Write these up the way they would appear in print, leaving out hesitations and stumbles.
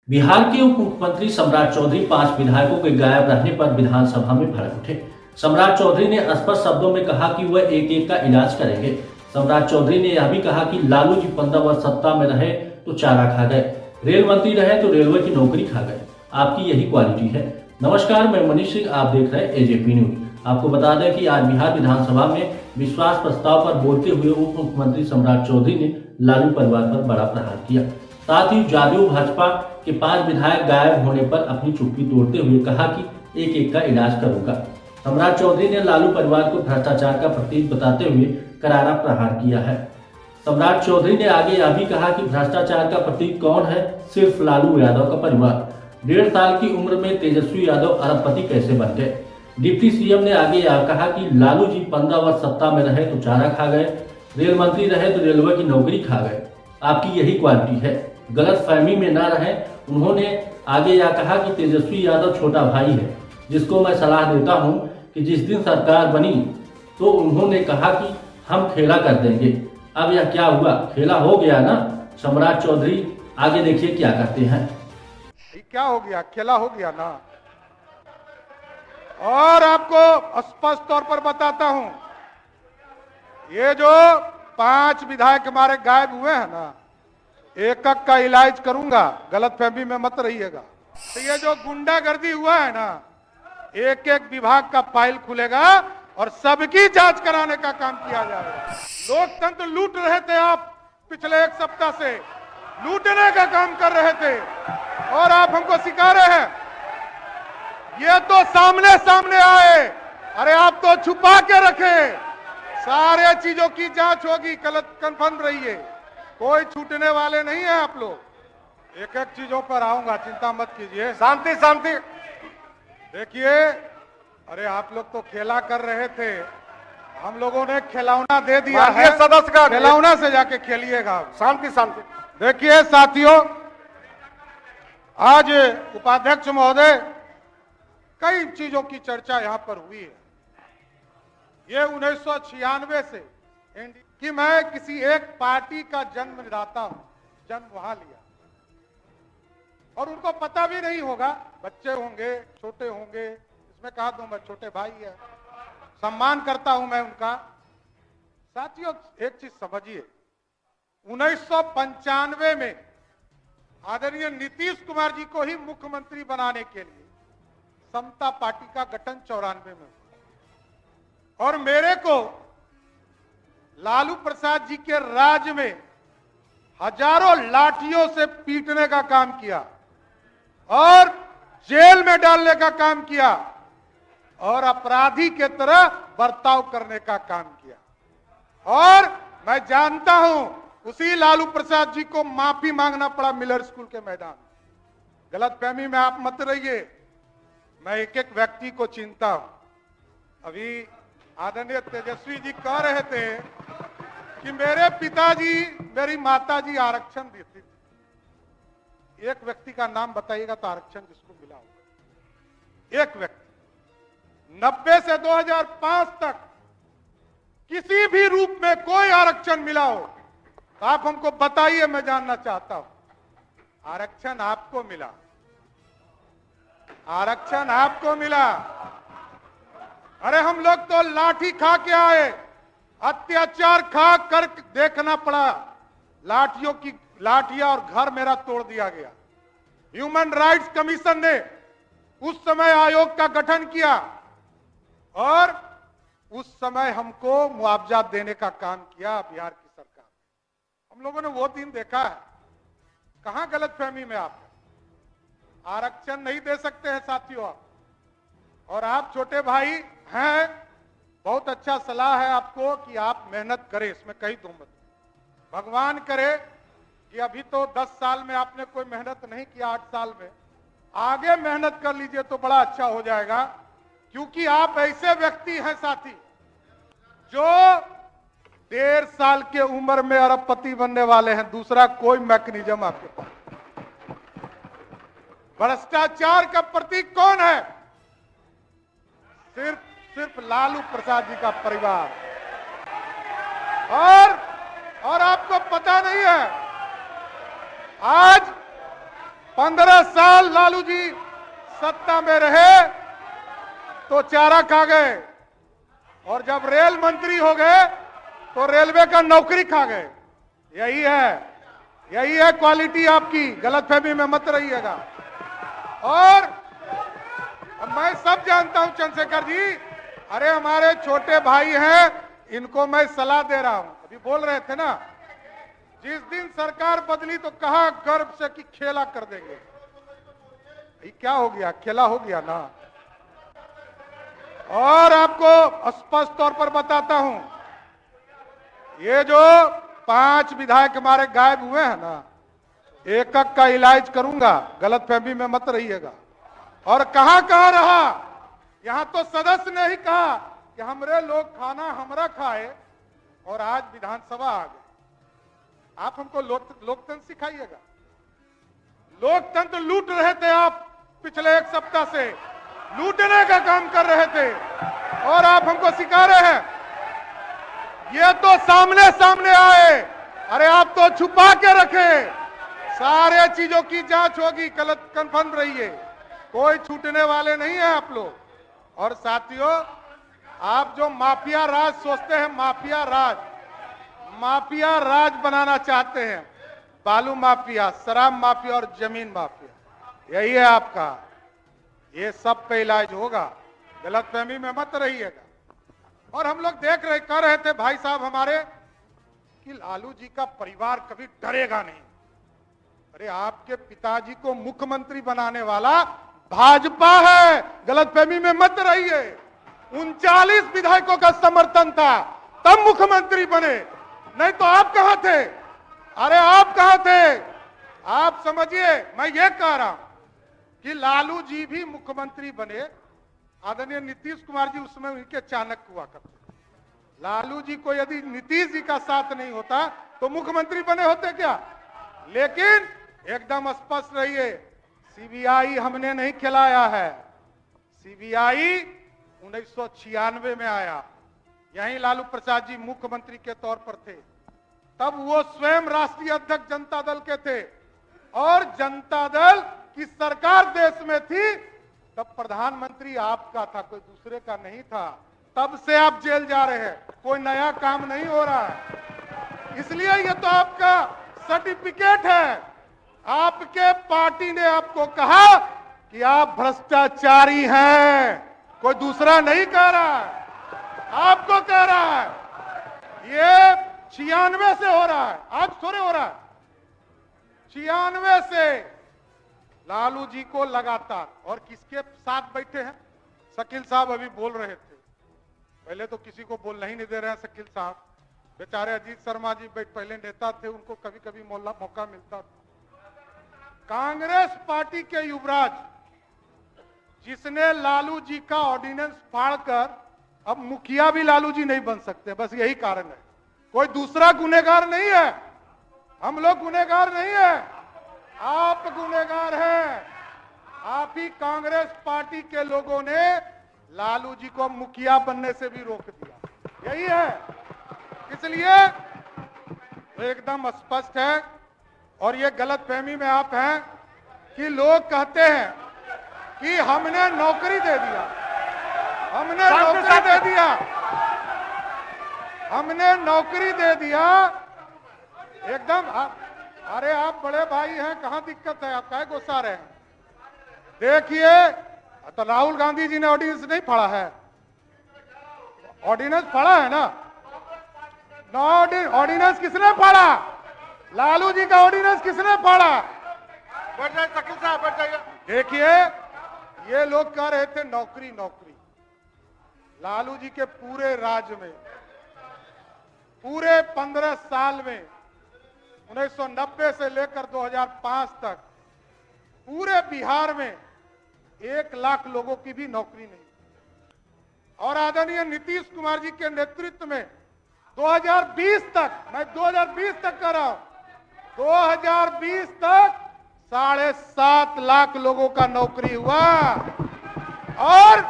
बिहार के उप मुख्यमंत्री सम्राट चौधरी 5 विधायकों के गायब रहने पर विधानसभा में भड़क उठे। सम्राट चौधरी ने स्पष्ट शब्दों में कहा कि वह एक एक का इलाज करेंगे। सम्राट चौधरी ने यह भी कहा कि लालू जी 15 वर्ष सत्ता में रहे तो चारा खा गए, रेल मंत्री रहे तो रेलवे की नौकरी खा गए। आपकी यही क्वालिटी है। नमस्कार, मैं मनीष सिंह, आप देख रहे हैं एजेपी न्यूज। आपको बता दें कि आज बिहार विधानसभा में विश्वास प्रस्ताव पर बोलते हुए उप मुख्यमंत्री सम्राट चौधरी ने लालू परिवार पर बड़ा प्रहार किया। साथ ही जदयू भाजपा के 5 विधायक गायब होने पर अपनी चुप्पी तोड़ते हुए कहा कि एक एक का इलाज करूंगा। सम्राट चौधरी ने लालू परिवार को भ्रष्टाचार का प्रतीक बताते हुए करारा प्रहार किया है। सम्राट चौधरी ने आगे यह भी कहा कि भ्रष्टाचार का प्रतीक कौन है? सिर्फ लालू यादव का परिवार। 1.5 साल की उम्र में तेजस्वी यादव अरबपति कैसे बन गए? डिप्टी सीएम ने आगे यह कहा कि लालू जी 15 वर्ष सत्ता में रहे तो चारा खा गए, रेल मंत्री रहे तो रेलवे की नौकरी खा गए। आपकी यही क्वालिटी है। गलत फहमी में न रहे। उन्होंने आगे यह कहा कि तेजस्वी यादव छोटा भाई है, जिसको मैं सलाह देता हूं कि जिस दिन सरकार बनी तो उन्होंने कहा कि हम खेला कर देंगे। अब यह क्या हुआ? खेला हो गया ना। सम्राट चौधरी आगे देखिए क्या कहते हैं। क्या हो गया? खेला हो गया ना। और आपको स्पष्ट तौर पर बताता हूं, ये जो 5 विधायक हमारे गायब हुए हैं ना, एक एक का इलाज करूंगा, गलतफहमी में मत रहिएगा। तो ये जो गुंडागर्दी हुआ है ना, एक एक विभाग का फाइल खुलेगा और सबकी जांच कराने का काम किया जाएगा। लोकतंत्र लूट रहे थे आप, पिछले 1 सप्ताह से लूटने का काम कर रहे थे और आप हमको सिखा रहे हैं। ये तो सामने सामने आए, अरे आप तो छुपा के रखे। सारे चीजों की जांच होगी, कंफर्म रहिए, कोई छूटने वाले नहीं है आप लोग। एक एक चीजों पर आऊंगा, चिंता मत कीजिए। शांति शांति। देखिए, अरे आप लोग तो खेला कर रहे थे, हम लोगों ने खिलौना दे दिया है। सदस्य का खिलौना से जाके खेलिएगा। शांति शांति। देखिए साथियों, आज उपाध्यक्ष महोदय, कई चीजों की चर्चा यहां पर हुई है। ये 1996 से कि मैं किसी एक पार्टी का जन्मदाता हूं, जन्म वहां लिया, और उनको पता भी नहीं होगा। बच्चे होंगे, छोटे होंगे, इसमें कहा दूं मैं छोटे भाई है, सम्मान करता हूं मैं उनका। साथियों, एक चीज समझिए, 1995 में आदरणीय नीतीश कुमार जी को ही मुख्यमंत्री बनाने के लिए समता पार्टी का गठन 94 में, और मेरे को लालू प्रसाद जी के राज में हजारों लाठियों से पीटने का काम किया और जेल में डालने का काम किया और अपराधी के तरह बर्ताव करने का काम किया। और मैं जानता हूं, उसी लालू प्रसाद जी को माफी मांगना पड़ा मिलर स्कूल के मैदान। गलतफहमी में आप मत रहिए, मैं एक एक व्यक्ति को चिंता हूं। अभी आदरणीय तेजस्वी जी कह रहे थे कि मेरे पिताजी, मेरी माताजी आरक्षण देती थी। एक व्यक्ति का नाम बताइएगा तो आरक्षण जिसको मिला होगा। एक व्यक्ति 90 से 2005 तक किसी भी रूप में कोई आरक्षण मिला हो तो आप हमको बताइए, मैं जानना चाहता हूं। आरक्षण आपको मिला, आरक्षण आपको मिला। अरे हम लोग तो लाठी खा के आए, अत्याचार खा कर देखना पड़ा, लाठियां और घर मेरा तोड़ दिया गया। ह्यूमन राइट्स कमीशन ने उस समय आयोग का गठन किया और उस समय हमको मुआवजा देने का काम किया बिहार की सरकार। हम लोगों ने वो दिन देखा है। कहां गलतफहमी में आप आरक्षण नहीं दे सकते हैं साथियों आप। और आप छोटे भाई हैं, बहुत अच्छा सलाह है आपको कि आप मेहनत करें, इसमें कहीं दो मत। भगवान करे कि अभी तो 10 साल में आपने कोई मेहनत नहीं किया, 8 साल में आगे मेहनत कर लीजिए तो बड़ा अच्छा हो जाएगा। क्योंकि आप ऐसे व्यक्ति हैं साथी जो 1.5 साल के उम्र में अरबपति बनने वाले हैं। दूसरा कोई मैकेनिज्म आपके पास। भ्रष्टाचार का प्रतीक कौन है? सिर्फ लालू प्रसाद जी का परिवार। और आपको पता नहीं है, आज 15 साल लालू जी सत्ता में रहे तो चारा खा गए, और जब रेल मंत्री हो गए तो रेलवे का नौकरी खा गए। यही है क्वालिटी आपकी, गलतफहमी में मत रहिएगा। और मैं सब जानता हूं चंद्रशेखर जी, अरे हमारे छोटे भाई हैं, इनको मैं सलाह दे रहा हूं। अभी बोल रहे थे ना, जिस दिन सरकार बदली तो कहा गर्व से कि खेला कर देंगे। ये क्या हो गया? खेला हो गया ना। और आपको स्पष्ट तौर पर बताता हूं, ये जो 5 विधायक हमारे गायब हुए हैं ना, एक एक का इलाज करूंगा, गलतफहमी में मत रहिएगा। और कहां रहा, यहां तो सदस्य ने ही कहा कि हमरे लोग खाना हमरा खाए, और आज विधानसभा आ गए। आप हमको लोकतंत्र सिखाइएगा। लोकतंत्र लूट रहे थे आप, पिछले 1 सप्ताह से लूटने का काम कर रहे थे, और आप हमको सिखा रहे हैं। ये तो सामने आए, अरे आप तो छुपा के रखे। सारे चीजों की जांच होगी, गलत कन्फर्म रहिए, कोई छूटने वाले नहीं है आप लोग। और साथियों, आप जो माफिया राज सोचते हैं, माफिया राज बनाना चाहते हैं, बालू माफिया, शराब माफिया और जमीन माफिया, यही है आपका। ये सब का इलाज होगा, गलतफहमी में मत रहिएगा। और हम लोग कह रहे थे भाई साहब हमारे कि लालू जी का परिवार कभी डरेगा नहीं। अरे आपके पिताजी को मुख्यमंत्री बनाने वाला भाजपा है, गलतफहमी में मत रहिए। 39 विधायकों का समर्थन था, तब मुख्यमंत्री बने, नहीं तो आप कहां थे? अरे आप कहां थे? आप समझिए, मैं ये कह रहा हूं कि लालू जी भी मुख्यमंत्री बने। आदरणीय नीतीश कुमार जी उसमें उनके चाणक हुआ करते। लालू जी को यदि नीतीश जी का साथ नहीं होता तो मुख्यमंत्री बने होते क्या? लेकिन एकदम स्पष्ट रहिए, सीबीआई हमने नहीं खिलाया है। सीबीआई 1996 में आया, यहीं लालू प्रसाद जी मुख्यमंत्री के तौर पर थे। तब वो स्वयं राष्ट्रीय अध्यक्ष जनता दल के थे, और जनता दल की सरकार देश में थी, तब प्रधानमंत्री आपका था, कोई दूसरे का नहीं था। तब से आप जेल जा रहे हैं, कोई नया काम नहीं हो रहा है। इसलिए ये तो आपका सर्टिफिकेट है। आपके पार्टी ने आपको कहा कि आप भ्रष्टाचारी हैं, कोई दूसरा नहीं कह रहा है, आपको कह रहा है। ये 96 से हो रहा है, आज थोड़े हो रहा है। 96 से लालू जी को लगातार, और किसके साथ बैठे हैं? शकील साहब अभी बोल रहे थे, पहले तो किसी को बोलना ही नहीं दे रहे हैं शकील साहब, बेचारे अजीत शर्मा जी पहले नेता थे, उनको कभी कभी मौका मिलता था। कांग्रेस पार्टी के युवराज, जिसने लालू जी का ऑर्डिनेंस फाड़कर, अब मुखिया भी लालू जी नहीं बन सकते, बस यही कारण है। कोई दूसरा गुनहगार नहीं है, हम लोग गुनहगार नहीं है, आप गुनहगार हैं। आप ही कांग्रेस पार्टी के लोगों ने लालू जी को मुखिया बनने से भी रोक दिया, यही है। इसलिए एकदम स्पष्ट है, और ये गलतफहमी में आप हैं कि लोग कहते हैं कि हमने नौकरी दे दिया, हमने नौकरी दे दिया, एकदम। अरे आप बड़े भाई हैं, कहां दिक्कत है? आप काहे गुस्सा रहे हैं? देखिए, तो राहुल गांधी जी ने ऑर्डिनेंस नहीं फाड़ा है, ऑर्डिनेंस फाड़ा है ना। ऑर्डिनेंस किसने फाड़ा? लालू जी का ऑर्डिनेंस किसने फाड़ा? बैठ जाइए शकील साहब, बैठ जाइए। देखिए, ये लोग कह रहे थे नौकरी। लालू जी के पूरे राज्य में, पूरे 15 साल में, 1990 से लेकर 2005 तक पूरे बिहार में 1 लाख लोगों की भी नौकरी नहीं। और आदरणीय नीतीश कुमार जी के नेतृत्व में 2020 तक, मैं 2020 तक कर रहा हूं, 2020 तक 7.5 लाख लोगों का नौकरी हुआ। और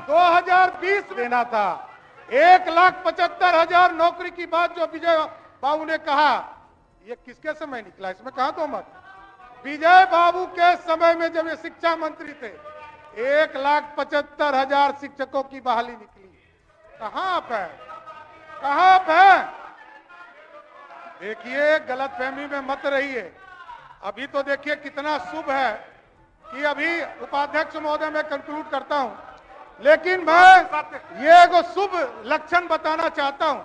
2020 देना था 1,75,000 नौकरी की बात जो विजय बाबू ने कहा, ये किसके समय निकला? इसमें कहा तो मत, विजय बाबू के समय में जब ये शिक्षा मंत्री थे 1,75,000 शिक्षकों की बहाली निकली। कहां आप है, कहां आप है? देखिए, गलतफहमी में मत रहिए। अभी तो देखिए कितना शुभ है कि अभी उपाध्यक्ष महोदय मैं कंक्लूड करता हूं, लेकिन मैं ये एगो शुभ लक्षण बताना चाहता हूं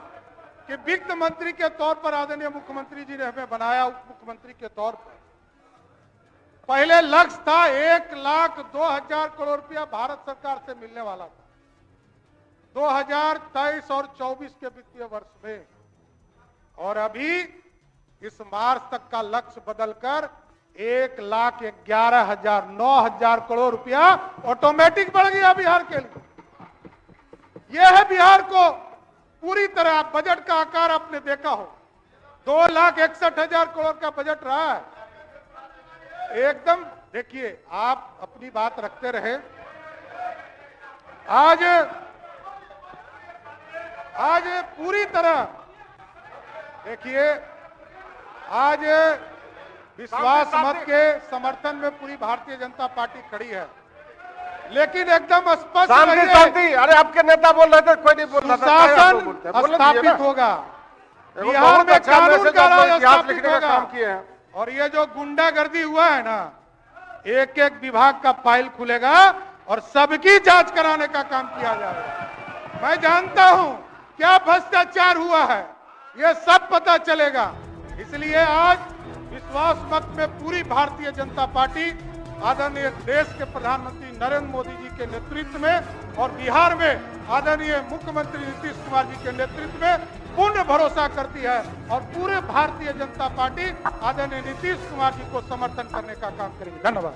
कि वित्त मंत्री के तौर पर आदरणीय मुख्यमंत्री जी ने हमें बनाया उप मुख्यमंत्री के तौर पर। पहले लक्ष्य था 1,02,000 करोड़ रुपया भारत सरकार से मिलने वाला था 2023 और 24 के वित्तीय वर्ष में, और अभी इस मार्च तक का लक्ष्य बदलकर 1,11,000 9,000 करोड़ रुपया ऑटोमेटिक बढ़ गया बिहार के लिए। यह है बिहार को पूरी तरह, बजट का आकार आपने देखा हो, 2,61,000 करोड़ का बजट रहा है एकदम। देखिए, आप अपनी बात रखते रहे। आज पूरी तरह देखिए, आज विश्वास मत के समर्थन में पूरी भारतीय जनता पार्टी खड़ी है, लेकिन एकदम स्पष्ट शांति। अरे आपके नेता बोल रहे थे, कोई नहीं बोल रहा था। शासन स्थापित होगा, बिहार में कानून का राज स्थापित होगा, और ये जो गुंडागर्दी हुआ है ना, एक एक विभाग का फाइल खुलेगा और सबकी जांच कराने का काम किया जाएगा। मैं जानता हूं क्या भ्रष्टाचार हुआ है, ये सब पता चलेगा। इसलिए आज विश्वास मत में पूरी भारतीय जनता पार्टी आदरणीय देश के प्रधानमंत्री नरेंद्र मोदी जी के नेतृत्व में और बिहार में आदरणीय मुख्यमंत्री नीतीश कुमार जी के नेतृत्व में पूर्ण भरोसा करती है, और पूरे भारतीय जनता पार्टी आदरणीय नीतीश कुमार जी को समर्थन करने का काम करेगी। धन्यवाद।